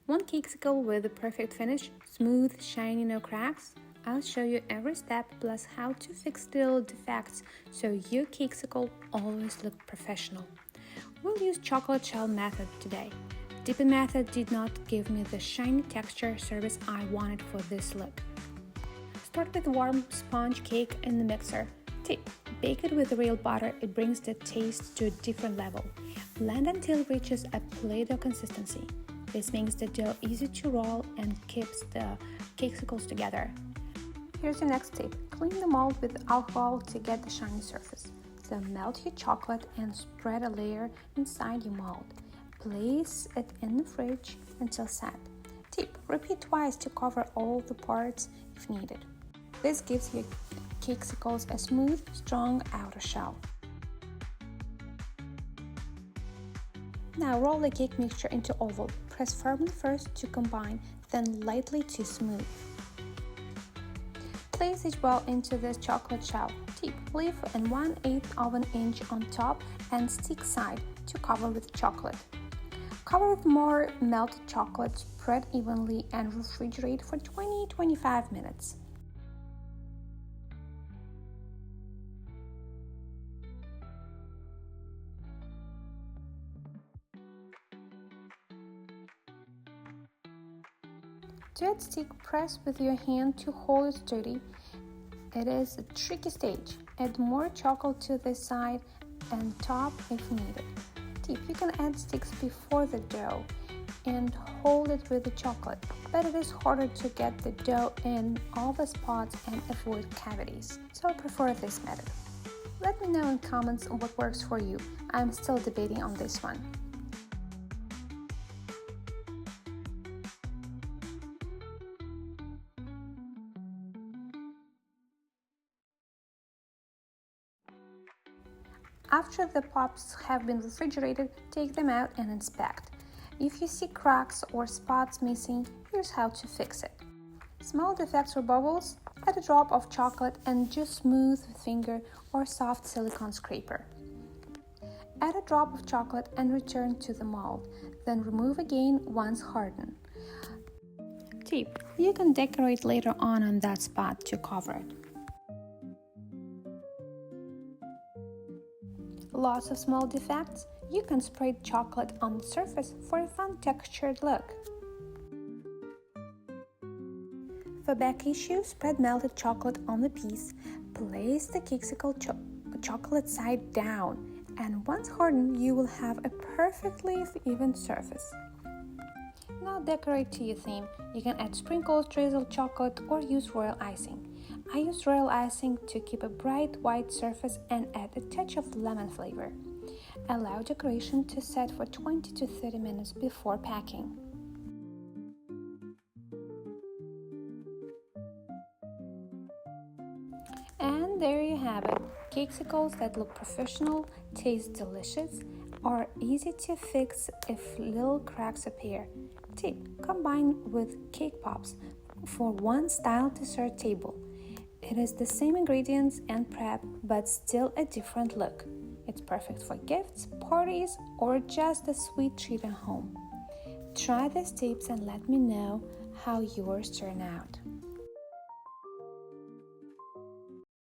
Want cakesicle with the perfect finish, smooth, shiny, no cracks? I'll show you every step plus how to fix little defects so your cakesicle always look professional. We'll use chocolate shell method today. Dipping method did not give me the shiny texture surface I wanted for this look. Start with warm sponge cake in the mixer. Tip: bake it with real butter, it brings the taste to a different level. Blend until it reaches a Play-Doh consistency. This makes the dough easy to roll and keeps the cakesicles together. Here's the next tip: clean the mold with alcohol to get the shiny surface. Then melt your chocolate and spread a layer inside your mold. Place it in the fridge until set. Tip: repeat twice to cover all the parts if needed. This gives your cakesicles a smooth, strong outer shell. Now roll the cake mixture into oval. Press firmly first to combine, then lightly to smooth. Place each ball into this chocolate shell. Tip: leave an 1/8 of an inch on top and stick side to cover with chocolate. Cover with more melted chocolate, spread evenly and refrigerate for 20-25 minutes. To add stick, press with your hand to hold it steady. It is a tricky stage. Add more chocolate to the side and top if needed. Tip: you can add sticks before the dough and hold it with the chocolate, but it is harder to get the dough in all the spots and avoid cavities, so I prefer this method. Let me know in comments what works for you. I'm still debating on this one. After the pops have been refrigerated, take them out and inspect. If you see cracks or spots missing, here's how to fix it. Small defects or bubbles, add a drop of chocolate and just smooth with finger or soft silicone scraper. Add a drop of chocolate and return to the mold, then remove again once hardened. Tip: you can decorate later on that spot to cover it. Lots of small defects? You can spread chocolate on the surface for a fun textured look. For back issues, spread melted chocolate on the piece. Place the cakesicle chocolate side down, and once hardened, you will have a perfectly even surface. Now decorate to your theme. You can add sprinkles, drizzle chocolate, or use royal icing. I use royal icing to keep a bright white surface and add a touch of lemon flavor. Allow decoration to set for 20 to 30 minutes before packing. And there you have it. Cakesicles that look professional, taste delicious, are easy to fix if little cracks appear. Tip: combine with cake pops for one style dessert table. It is the same ingredients and prep, but still a different look. It's perfect for gifts, parties, or just a sweet treat at home. Try these tips and let me know how yours turn out.